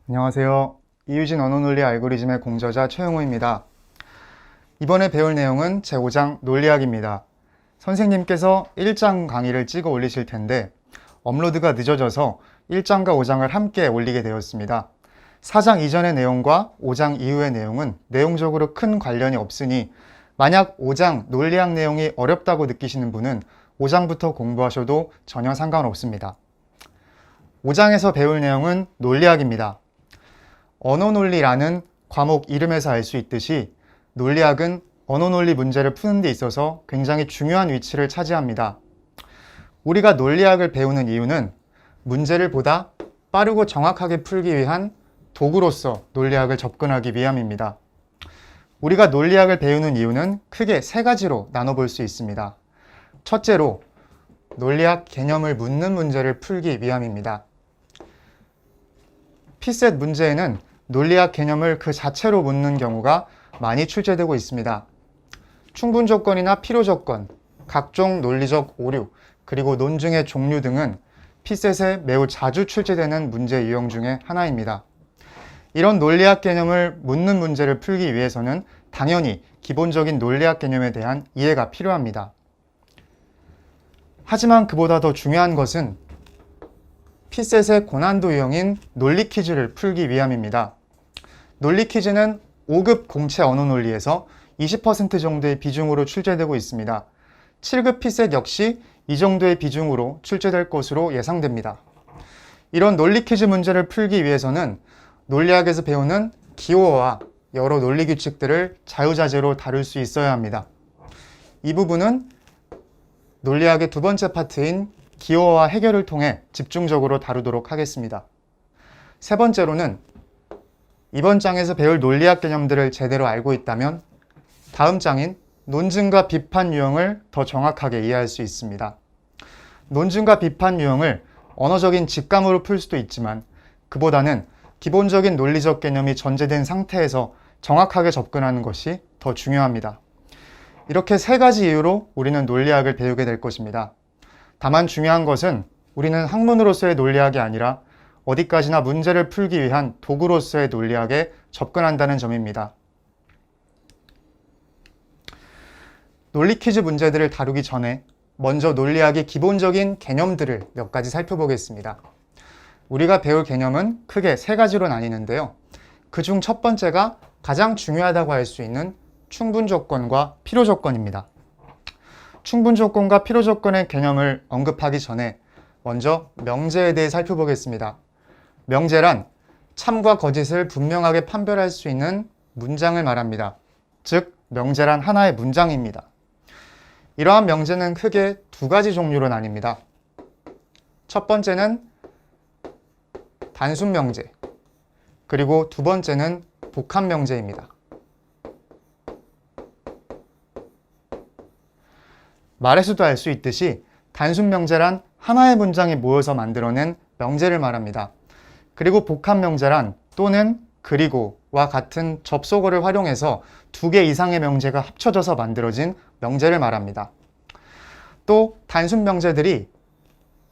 안녕하세요. 이유진 언어논리 알고리즘의 공저자 최용호입니다. 이번에 배울 내용은 제5장 논리학입니다. 선생님께서 1장 강의를 찍어 올리실 텐데 업로드가 늦어져서 1장과 5장을 함께 올리게 되었습니다. 4장 이전의 내용과 5장 이후의 내용은 내용적으로 큰 관련이 없으니 만약 5장 논리학 내용이 어렵다고 느끼시는 분은 5장부터 공부하셔도 전혀 상관없습니다. 5장에서 배울 내용은 논리학입니다. 언어논리라는 과목 이름에서 알 수 있듯이 논리학은 언어논리 문제를 푸는 데 있어서 굉장히 중요한 위치를 차지합니다. 우리가 논리학을 배우는 이유는 문제를 보다 빠르고 정확하게 풀기 위한 도구로서 논리학을 접근하기 위함입니다. 우리가 논리학을 배우는 이유는 크게 세 가지로 나눠볼 수 있습니다. 첫째로 논리학 개념을 묻는 문제를 풀기 위함입니다. 피셋 문제에는 논리학 개념을 그 자체로 묻는 경우가 많이 출제되고 있습니다. 충분 조건이나 필요 조건, 각종 논리적 오류, 그리고 논증의 종류 등은 피셋에 매우 자주 출제되는 문제 유형 중에 하나입니다. 이런 논리학 개념을 묻는 문제를 풀기 위해서는 당연히 기본적인 논리학 개념에 대한 이해가 필요합니다. 하지만 그보다 더 중요한 것은 피셋의 고난도 유형인 논리 퀴즈를 풀기 위함입니다. 논리 퀴즈는 5급 공채 언어 논리에서 20% 정도의 비중으로 출제되고 있습니다. 7급 피셋 역시 이 정도의 비중으로 출제될 것으로 예상됩니다. 이런 논리 퀴즈 문제를 풀기 위해서는 논리학에서 배우는 기호와 여러 논리 규칙들을 자유자재로 다룰 수 있어야 합니다. 이 부분은 논리학의 두 번째 파트인 기호와 해결을 통해 집중적으로 다루도록 하겠습니다. 세 번째로는 이번 장에서 배울 논리학 개념들을 제대로 알고 있다면 다음 장인 논증과 비판 유형을 더 정확하게 이해할 수 있습니다. 논증과 비판 유형을 언어적인 직감으로 풀 수도 있지만 그보다는 기본적인 논리적 개념이 전제된 상태에서 정확하게 접근하는 것이 더 중요합니다. 이렇게 세 가지 이유로 우리는 논리학을 배우게 될 것입니다. 다만 중요한 것은 우리는 학문으로서의 논리학이 아니라 어디까지나 문제를 풀기 위한 도구로서의 논리학에 접근한다는 점입니다. 논리 퀴즈 문제들을 다루기 전에 먼저 논리학의 기본적인 개념들을 몇 가지 살펴보겠습니다. 우리가 배울 개념은 크게 세 가지로 나뉘는데요. 그중 첫 번째가 가장 중요하다고 할 수 있는 충분 조건과 필요 조건입니다. 충분 조건과 필요 조건의 개념을 언급하기 전에 먼저 명제에 대해 살펴보겠습니다. 명제란 참과 거짓을 분명하게 판별할 수 있는 문장을 말합니다. 즉, 명제란 하나의 문장입니다. 이러한 명제는 크게 두 가지 종류로 나뉩니다. 첫 번째는 단순 명제, 그리고 두 번째는 복합 명제입니다. 말에서도 알 수 있듯이 단순 명제란 하나의 문장이 모여서 만들어낸 명제를 말합니다. 그리고 복합 명제란 또는 그리고와 같은 접속어를 활용해서 두 개 이상의 명제가 합쳐져서 만들어진 명제를 말합니다. 또 단순 명제들이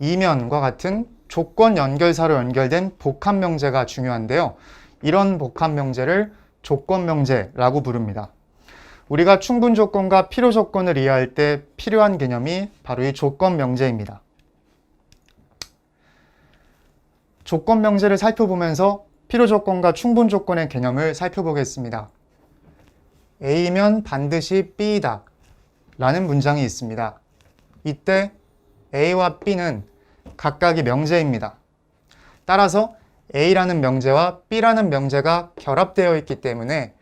이면과 같은 조건 연결사로 연결된 복합 명제가 중요한데요. 이런 복합 명제를 조건 명제라고 부릅니다. 우리가 충분 조건과 필요 조건을 이해할 때 필요한 개념이 바로 이 조건 명제입니다. 조건 명제를 살펴보면서 필요 조건과 충분 조건의 개념을 살펴보겠습니다. A면 반드시 B이다 라는 문장이 있습니다. 이때 A와 B는 각각이 명제입니다. 따라서 A라는 명제와 B라는 명제가 결합되어 있기 때문에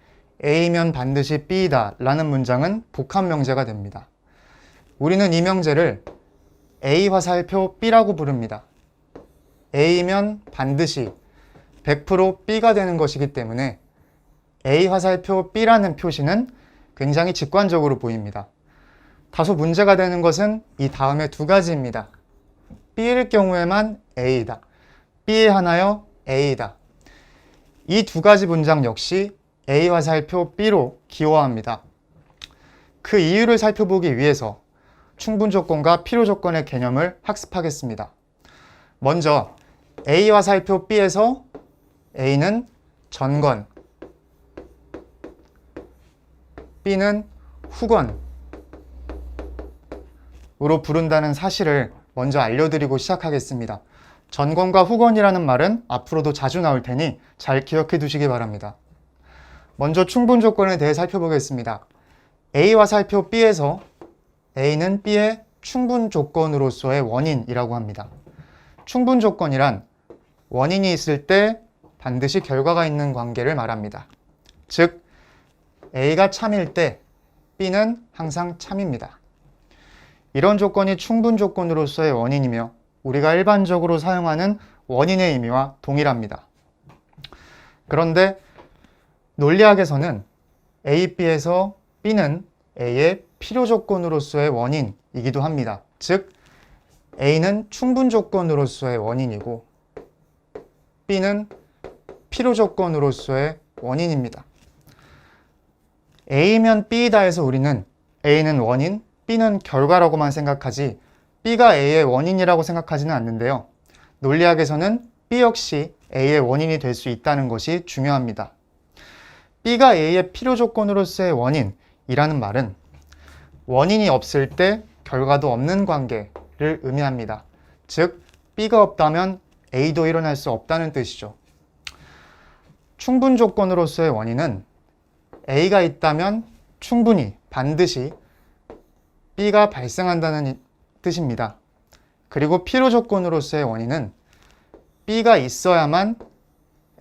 A면 반드시 B이다 라는 문장은 복합 명제가 됩니다. 우리는 이 명제를 A 화살표 B라고 부릅니다. A면 반드시 100% B가 되는 것이기 때문에 A 화살표 B라는 표시는 굉장히 직관적으로 보입니다. 다소 문제가 되는 것은 이 다음에 두 가지입니다. B일 경우에만 A다, B에 하나여 A다. 이 두 가지 문장 역시 A 화살표 B로 기호화합니다. 그 이유를 살펴보기 위해서 충분 조건과 필요 조건의 개념을 학습하겠습니다. 먼저 A 화살표 B에서 A는 전건, B는 후건으로 부른다는 사실을 먼저 알려드리고 시작하겠습니다. 전건과 후건이라는 말은 앞으로도 자주 나올 테니 잘 기억해 두시기 바랍니다. 먼저 충분 조건에 대해 살펴보겠습니다. A와 살표 B에서 A는 B의 충분 조건으로서의 원인이라고 합니다. 충분 조건이란 원인이 있을 때 반드시 결과가 있는 관계를 말합니다. 즉, A가 참일 때 B는 항상 참입니다. 이런 조건이 충분 조건으로서의 원인이며 우리가 일반적으로 사용하는 원인의 의미와 동일합니다. 그런데 논리학에서는 A, B에서 B는 A의 필요 조건으로서의 원인이기도 합니다. 즉, A는 충분 조건으로서의 원인이고 B는 필요 조건으로서의 원인입니다. A면 B이다 해서 우리는 A는 원인, B는 결과라고만 생각하지 B가 A의 원인이라고 생각하지는 않는데요. 논리학에서는 B 역시 A의 원인이 될 수 있다는 것이 중요합니다. B가 A의 필요 조건으로서의 원인이라는 말은 원인이 없을 때 결과도 없는 관계를 의미합니다. 즉, B가 없다면 A도 일어날 수 없다는 뜻이죠. 충분 조건으로서의 원인은 A가 있다면 충분히, 반드시 B가 발생한다는 뜻입니다. 그리고 필요 조건으로서의 원인은 B가 있어야만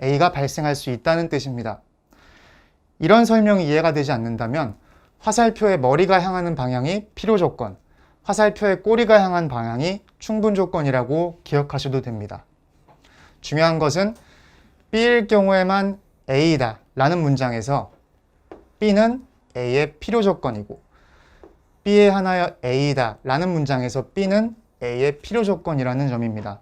A가 발생할 수 있다는 뜻입니다. 이런 설명이 이해가 되지 않는다면 화살표의 머리가 향하는 방향이 필요 조건, 화살표의 꼬리가 향한 방향이 충분 조건이라고 기억하셔도 됩니다. 중요한 것은 B일 경우에만 A이다 라는 문장에서 B는 A의 필요 조건이고 B의 하나여 A이다 라는 문장에서 B는 A의 필요 조건이라는 점입니다.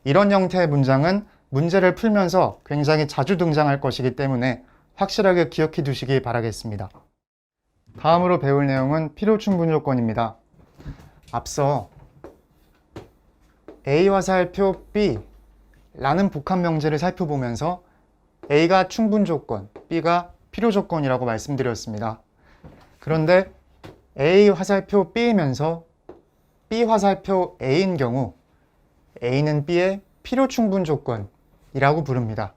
이런 형태의 문장은 문제를 풀면서 굉장히 자주 등장할 것이기 때문에 확실하게 기억해 두시기 바라겠습니다. 다음으로 배울 내용은 필요 충분 조건입니다. 앞서 A 화살표 B 라는 복합 명제를 살펴보면서 A가 충분 조건, B가 필요 조건이라고 말씀드렸습니다. 그런데 A 화살표 B이면서 B 화살표 A인 경우 A는 B의 필요 충분 조건이라고 부릅니다.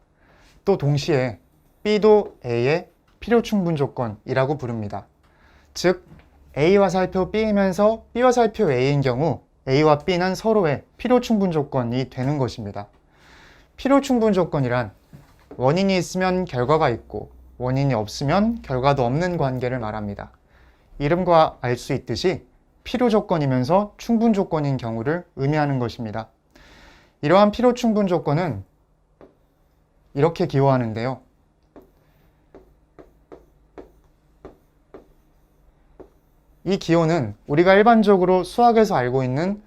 또 동시에 B도 A의 필요 충분 조건이라고 부릅니다. 즉, A 화살표 B이면서 B 화살표 A인 경우 A와 B는 서로의 필요 충분 조건이 되는 것입니다. 필요 충분 조건이란 원인이 있으면 결과가 있고 원인이 없으면 결과도 없는 관계를 말합니다. 이름과 알 수 있듯이 필요 조건이면서 충분 조건인 경우를 의미하는 것입니다. 이러한 필요 충분 조건은 이렇게 기호하는데요. 이 기호는 우리가 일반적으로 수학에서 알고 있는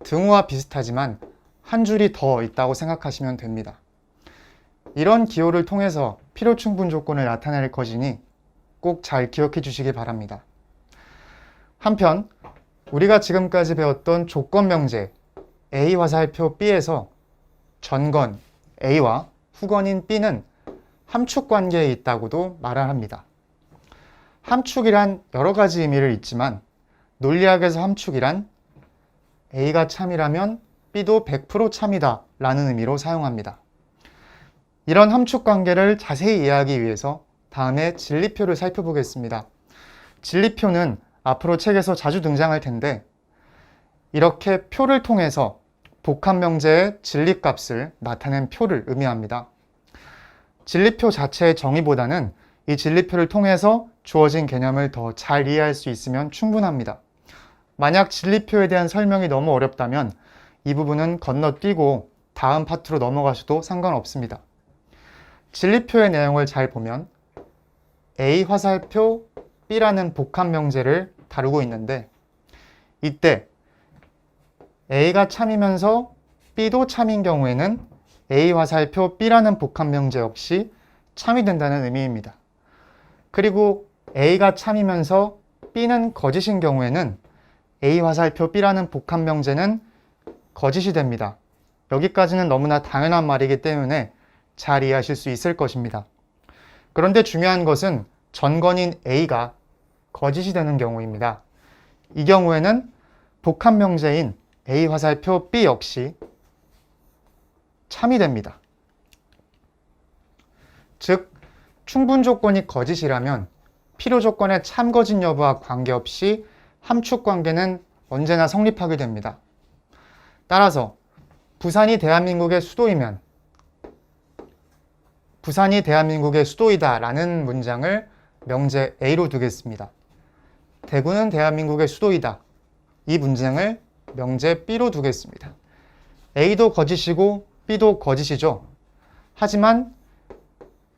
등호와 비슷하지만 한 줄이 더 있다고 생각하시면 됩니다. 이런 기호를 통해서 필요 충분 조건을 나타낼 것이니 꼭 잘 기억해 주시기 바랍니다. 한편 우리가 지금까지 배웠던 조건 명제 A 화살표 B에서 전건 A와 후건인 B는 함축 관계에 있다고도 말을 합니다. 함축이란 여러 가지 의미를 있지만 논리학에서 함축이란 A가 참이라면 B도 100% 참이다 라는 의미로 사용합니다. 이런 함축 관계를 자세히 이해하기 위해서 다음에 진리표를 살펴보겠습니다. 진리표는 앞으로 책에서 자주 등장할 텐데 이렇게 표를 통해서 복합 명제의 진리값을 나타낸 표를 의미합니다. 진리표 자체의 정의보다는 이 진리표를 통해서 주어진 개념을 더 잘 이해할 수 있으면 충분합니다. 만약 진리표에 대한 설명이 너무 어렵다면 이 부분은 건너뛰고 다음 파트로 넘어가셔도 상관없습니다. 진리표의 내용을 잘 보면 A 화살표 B라는 복합 명제를 다루고 있는데 이때 A가 참이면서 B도 참인 경우에는 A 화살표 B라는 복합 명제 역시 참이 된다는 의미입니다. 그리고 A가 참이면서 B는 거짓인 경우에는 A 화살표 B라는 복합 명제는 거짓이 됩니다. 여기까지는 너무나 당연한 말이기 때문에 잘 이해하실 수 있을 것입니다. 그런데 중요한 것은 전건인 A가 거짓이 되는 경우입니다. 이 경우에는 복합명제인 A 화살표 B 역시 참이 됩니다. 즉, 충분 조건이 거짓이라면 필요 조건의 참거짓 여부와 관계없이 함축 관계는 언제나 성립하게 됩니다. 따라서 부산이 대한민국의 수도이면 부산이 대한민국의 수도이다 라는 문장을 명제 A로 두겠습니다. 대구는 대한민국의 수도이다. 이 문장을 명제 B로 두겠습니다. A도 거짓이고 B도 거짓이죠. 하지만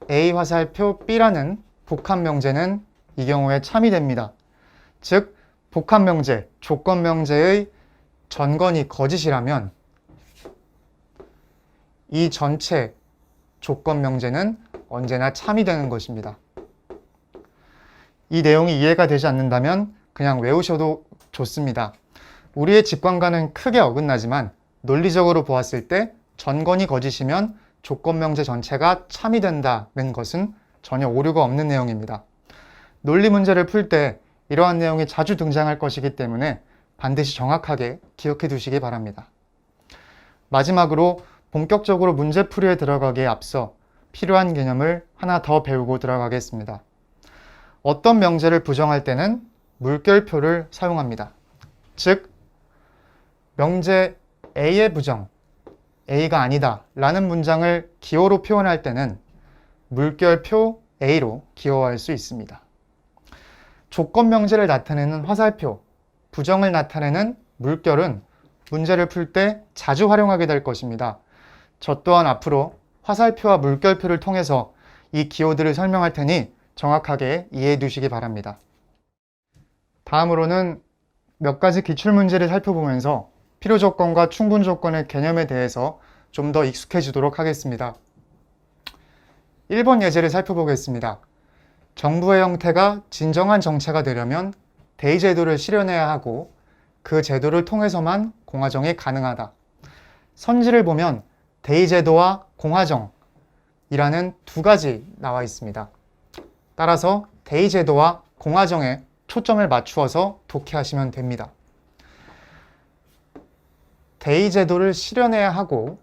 A 화살표 B라는 복합명제는 이 경우에 참이 됩니다. 즉, 복합명제, 조건명제의 전건이 거짓이라면 이 전체 조건명제는 언제나 참이 되는 것입니다. 이 내용이 이해가 되지 않는다면 그냥 외우셔도 좋습니다. 우리의 직관과는 크게 어긋나지만 논리적으로 보았을 때 전건이 거짓이면 조건명제 전체가 참이 된다는 것은 전혀 오류가 없는 내용입니다. 논리 문제를 풀 때 이러한 내용이 자주 등장할 것이기 때문에 반드시 정확하게 기억해 두시기 바랍니다. 마지막으로 본격적으로 문제풀이에 들어가기에 앞서 필요한 개념을 하나 더 배우고 들어가겠습니다. 어떤 명제를 부정할 때는 물결표를 사용합니다. 즉, 명제 A의 부정, A가 아니다 라는 문장을 기호로 표현할 때는 물결표 A로 기호할 수 있습니다. 조건 명제를 나타내는 화살표, 부정을 나타내는 물결은 문제를 풀 때 자주 활용하게 될 것입니다. 저 또한 앞으로 화살표와 물결표를 통해서 이 기호들을 설명할 테니 정확하게 이해해 두시기 바랍니다. 다음으로는 몇 가지 기출문제를 살펴보면서 필요조건과 충분조건의 개념에 대해서 좀 더 익숙해지도록 하겠습니다. 1번 예제를 살펴보겠습니다. 정부의 형태가 진정한 정체가 되려면 대의제도를 실현해야 하고 그 제도를 통해서만 공화정이 가능하다. 선지를 보면 대의제도와 공화정이라는 두 가지 나와 있습니다. 따라서 대의제도와 공화정에 초점을 맞추어서 독해하시면 됩니다. 대의제도를 실현해야 하고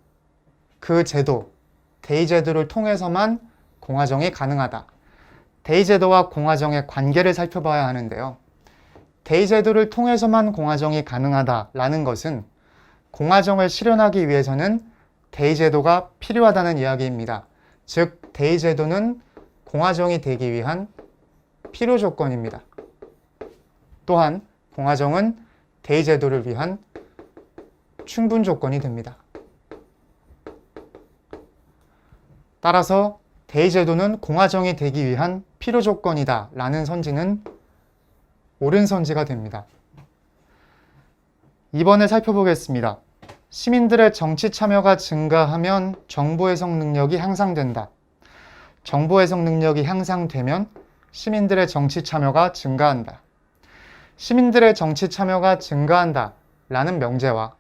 그 제도, 대의제도를 통해서만 공화정이 가능하다. 대의제도와 공화정의 관계를 살펴봐야 하는데요. 대의제도를 통해서만 공화정이 가능하다라는 것은 공화정을 실현하기 위해서는 대의제도가 필요하다는 이야기입니다. 즉, 대의제도는 공화정이 되기 위한 필요 조건입니다. 또한 공화정은 대의제도를 위한 충분 조건이 됩니다. 따라서 대의제도는 공화정이 되기 위한 필요 조건이다 라는 선지는 옳은 선지가 됩니다. 2번을 살펴보겠습니다. 시민들의 정치 참여가 증가하면 정보 해석 능력이 향상된다. 정보 해석 능력이 향상되면 시민들의 정치 참여가 증가한다. 시민들의 정치 참여가 증가한다 라는 명제와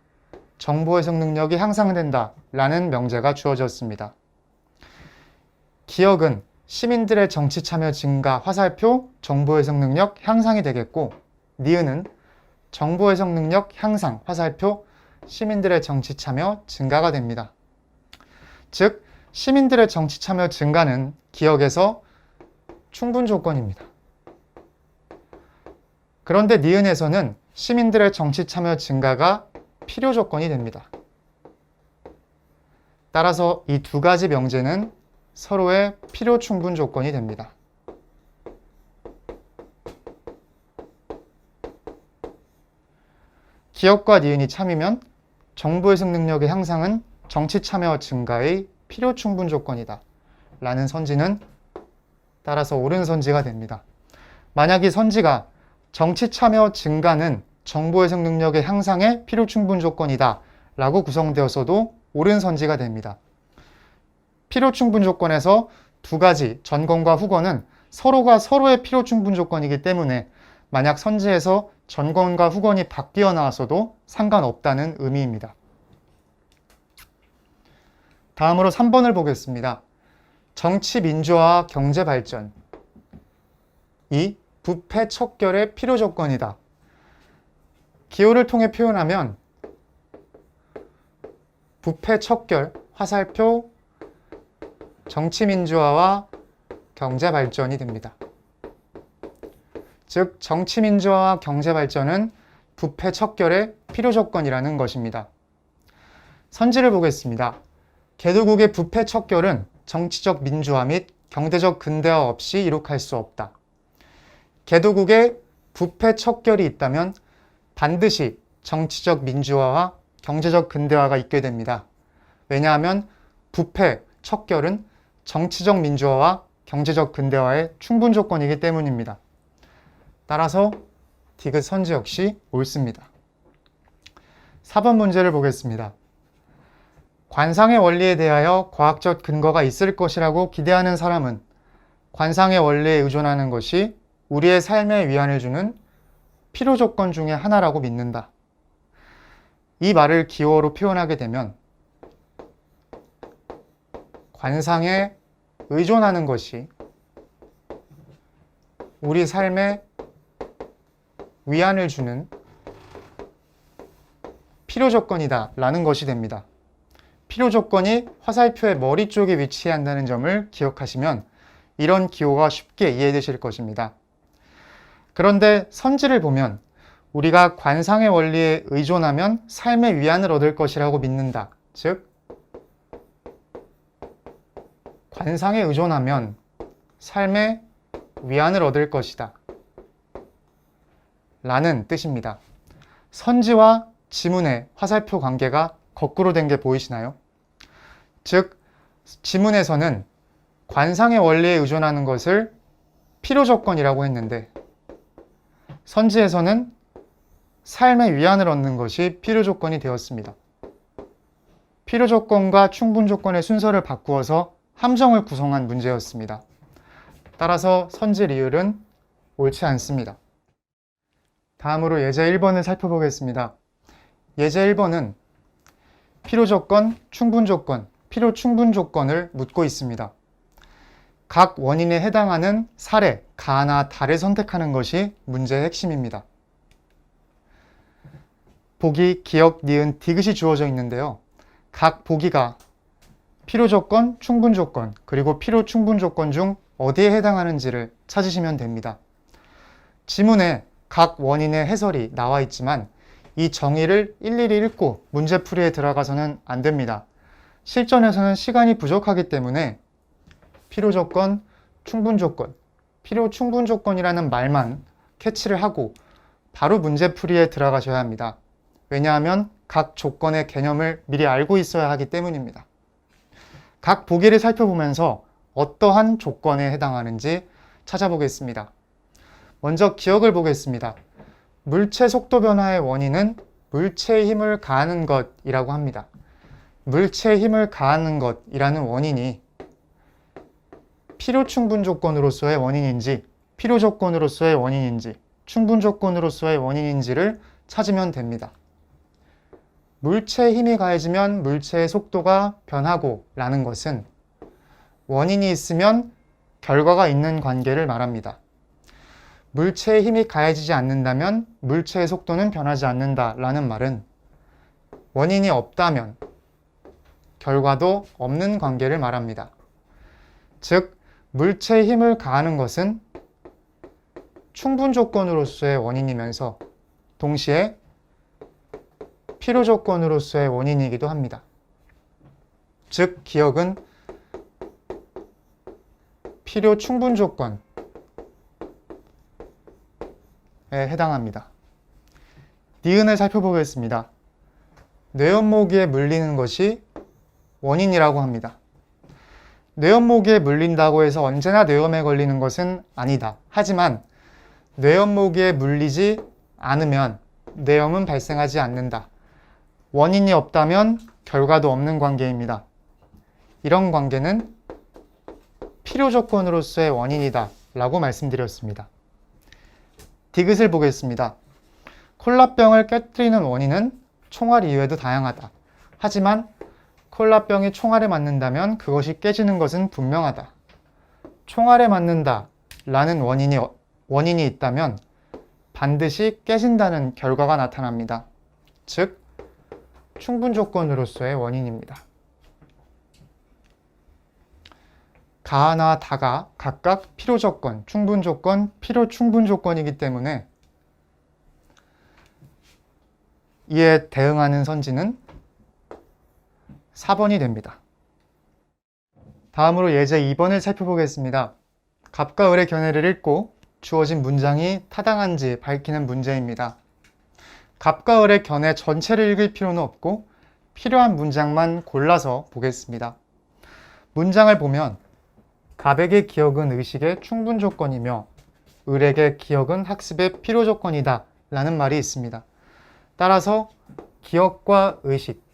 정보 해석 능력이 향상된다 라는 명제가 주어졌습니다. 기억은 시민들의 정치 참여 증가 화살표 정보 해석 능력 향상이 되겠고, 니은은 정보 해석 능력 향상 화살표 시민들의 정치 참여 증가가 됩니다. 즉, 시민들의 정치 참여 증가는 기억에서 충분 조건입니다. 그런데 니은에서는 시민들의 정치 참여 증가가 필요 조건이 됩니다. 따라서 이 두 가지 명제는 서로의 필요 충분 조건이 됩니다. 기억과 니은이 참이면 정보 해석 능력의 향상은 정치 참여 증가의 필요 충분 조건이다 라는 선지는 따라서 옳은 선지가 됩니다. 만약 이 선지가 정치 참여 증가는 정보 해석 능력의 향상의 필요 충분 조건이다 라고 구성되었어도 옳은 선지가 됩니다. 필요 충분 조건에서 두 가지 전건과 후건은 서로가 서로의 필요 충분 조건이기 때문에 만약 선지에서 전건과 후건이 바뀌어 나왔어도 상관없다는 의미입니다. 다음으로 3번을 보겠습니다. 정치 민주화와 경제 발전. 이 부패 척결의 필요 조건이다. 기호를 통해 표현하면 부패 척결, 화살표, 정치 민주화와 경제 발전이 됩니다. 즉, 정치 민주화와 경제 발전은 부패 척결의 필요 조건이라는 것입니다. 선지를 보겠습니다. 개도국의 부패 척결은 정치적 민주화 및 경제적 근대화 없이 이룩할 수 없다. 개도국에 부패 척결이 있다면 반드시 정치적 민주화와 경제적 근대화가 있게 됩니다. 왜냐하면 부패 척결은 정치적 민주화와 경제적 근대화의 충분 조건이기 때문입니다. 따라서 디귿 선지 역시 옳습니다. 4번 문제를 보겠습니다. 관상의 원리에 대하여 과학적 근거가 있을 것이라고 기대하는 사람은 관상의 원리에 의존하는 것이 우리의 삶에 위안을 주는 필요 조건 중에 하나라고 믿는다. 이 말을 기호로 표현하게 되면 관상에 의존하는 것이 우리 삶에 위안을 주는 필요 조건이다 라는 것이 됩니다. 필요 조건이 화살표의 머리 쪽에 위치한다는 점을 기억하시면 이런 기호가 쉽게 이해되실 것입니다. 그런데 선지를 보면 우리가 관상의 원리에 의존하면 삶의 위안을 얻을 것이라고 믿는다. 즉, 관상에 의존하면 삶의 위안을 얻을 것이다 라는 뜻입니다. 선지와 지문의 화살표 관계가 거꾸로 된 게 보이시나요? 즉, 지문에서는 관상의 원리에 의존하는 것을 필요 조건이라고 했는데 선지에서는 삶의 위안을 얻는 것이 필요 조건이 되었습니다. 필요 조건과 충분 조건의 순서를 바꾸어서 함정을 구성한 문제였습니다. 따라서 선지 리을은 옳지 않습니다. 다음으로 예제 1번을 살펴보겠습니다. 예제 1번은 필요 조건, 충분 조건, 필요 충분 조건을 묻고 있습니다. 각 원인에 해당하는 사례, 가나 다를 선택하는 것이 문제의 핵심입니다. 보기, 기역, 니은, 디귿이 주어져 있는데요. 각 보기가 필요 조건, 충분 조건, 그리고 필요 충분 조건 중 어디에 해당하는지를 찾으시면 됩니다. 지문에 각 원인의 해설이 나와 있지만 이 정의를 일일이 읽고 문제풀이에 들어가서는 안 됩니다. 실전에서는 시간이 부족하기 때문에 필요 조건, 충분 조건, 필요 충분 조건이라는 말만 캐치를 하고 바로 문제풀이에 들어가셔야 합니다. 왜냐하면 각 조건의 개념을 미리 알고 있어야 하기 때문입니다. 각 보기를 살펴보면서 어떠한 조건에 해당하는지 찾아보겠습니다. 먼저 기억을 보겠습니다. 물체 속도 변화의 원인은 물체의 힘을 가하는 것이라고 합니다. 물체의 힘을 가하는 것이라는 원인이 필요 충분 조건으로서의 원인인지, 필요 조건으로서의 원인인지, 충분 조건으로서의 원인인지를 찾으면 됩니다. 물체의 힘이 가해지면 물체의 속도가 변하고 라는 것은 원인이 있으면 결과가 있는 관계를 말합니다. 물체의 힘이 가해지지 않는다면 물체의 속도는 변하지 않는다 라는 말은 원인이 없다면 결과도 없는 관계를 말합니다. 즉, 물체의 힘을 가하는 것은 충분 조건으로서의 원인이면서 동시에 필요 조건으로서의 원인이기도 합니다. 즉, 기억은 필요 충분 조건에 해당합니다. 니은을 살펴보겠습니다. 뇌연모기에 물리는 것이 원인이라고 합니다. 뇌연모기에 물린다고 해서 언제나 뇌염에 걸리는 것은 아니다. 하지만 뇌연모기에 물리지 않으면 뇌염은 발생하지 않는다. 원인이 없다면 결과도 없는 관계입니다. 이런 관계는 필요 조건으로서의 원인이다 라고 말씀드렸습니다. 디귿을 보겠습니다. 콜라병을 깨뜨리는 원인은 총알 이외에도 다양하다. 하지만 콜라병이 총알에 맞는다면 그것이 깨지는 것은 분명하다. 총알에 맞는다 라는 원인이 있다면 반드시 깨진다는 결과가 나타납니다. 즉, 충분 조건으로서의 원인입니다. 가나 다가 각각 필요 조건, 충분 조건, 필요 충분 조건이기 때문에 이에 대응하는 선지는 4번이 됩니다. 다음으로 예제 2번을 살펴보겠습니다. 갑과 을의 견해를 읽고 주어진 문장이 타당한지 밝히는 문제입니다. 갑과 을의 견해 전체를 읽을 필요는 없고 필요한 문장만 골라서 보겠습니다. 문장을 보면 갑에게 기억은 의식의 충분 조건이며 을에게 기억은 학습의 필요 조건이다 라는 말이 있습니다. 따라서 기억과 의식,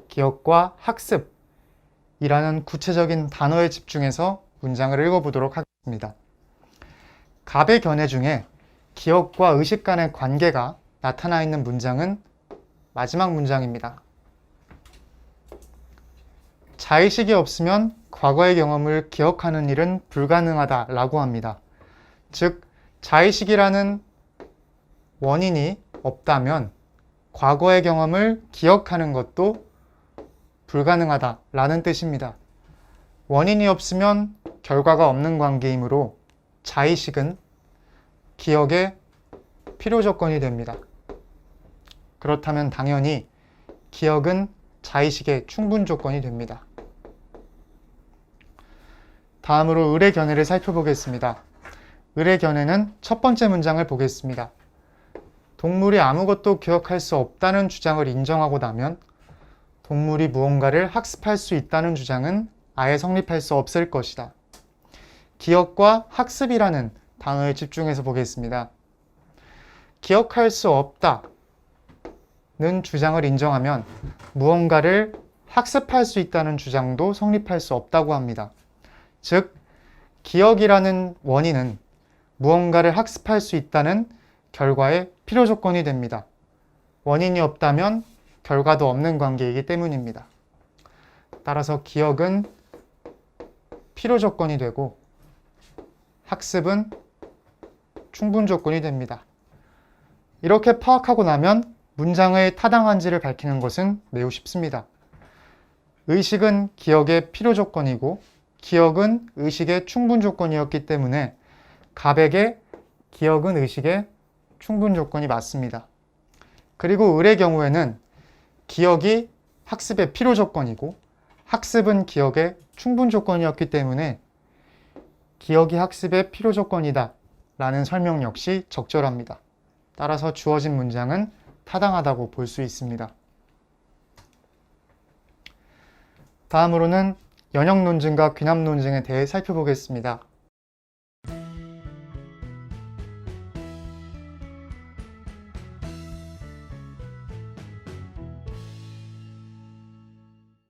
기억과 학습이라는 구체적인 단어에 집중해서 문장을 읽어보도록 하겠습니다. 갑의 견해 중에 기억과 의식 간의 관계가 나타나 있는 문장은 마지막 문장입니다. 자의식이 없으면 과거의 경험을 기억하는 일은 불가능하다라고 합니다. 즉, 자의식이라는 원인이 없다면 과거의 경험을 기억하는 것도 불가능하다라는 뜻입니다. 원인이 없으면 결과가 없는 관계이므로 자의식은 기억의 필요 조건이 됩니다. 그렇다면 당연히 기억은 자의식의 충분 조건이 됩니다. 다음으로 을의 견해를 살펴보겠습니다. 을의 견해는 첫 번째 문장을 보겠습니다. 동물이 아무것도 기억할 수 없다는 주장을 인정하고 나면 동물이 무언가를 학습할 수 있다는 주장은 아예 성립할 수 없을 것이다. 기억과 학습이라는 단어에 집중해서 보겠습니다. 기억할 수 없다는 주장을 인정하면 무언가를 학습할 수 있다는 주장도 성립할 수 없다고 합니다. 즉, 기억이라는 원인은 무언가를 학습할 수 있다는 결과의 필요 조건이 됩니다. 원인이 없다면 결과도 없는 관계이기 때문입니다. 따라서 기억은 필요 조건이 되고 학습은 충분 조건이 됩니다. 이렇게 파악하고 나면 문장의 타당한지를 밝히는 것은 매우 쉽습니다. 의식은 기억의 필요 조건이고 기억은 의식의 충분 조건이었기 때문에 갑에게 기억은 의식의 충분 조건이 맞습니다. 그리고 을의 경우에는 기억이 학습의 필요 조건이고 학습은 기억의 충분 조건이었기 때문에 기억이 학습의 필요 조건이다 라는 설명 역시 적절합니다. 따라서 주어진 문장은 타당하다고 볼 수 있습니다. 다음으로는 연역 논증과 귀납 논증에 대해 살펴보겠습니다.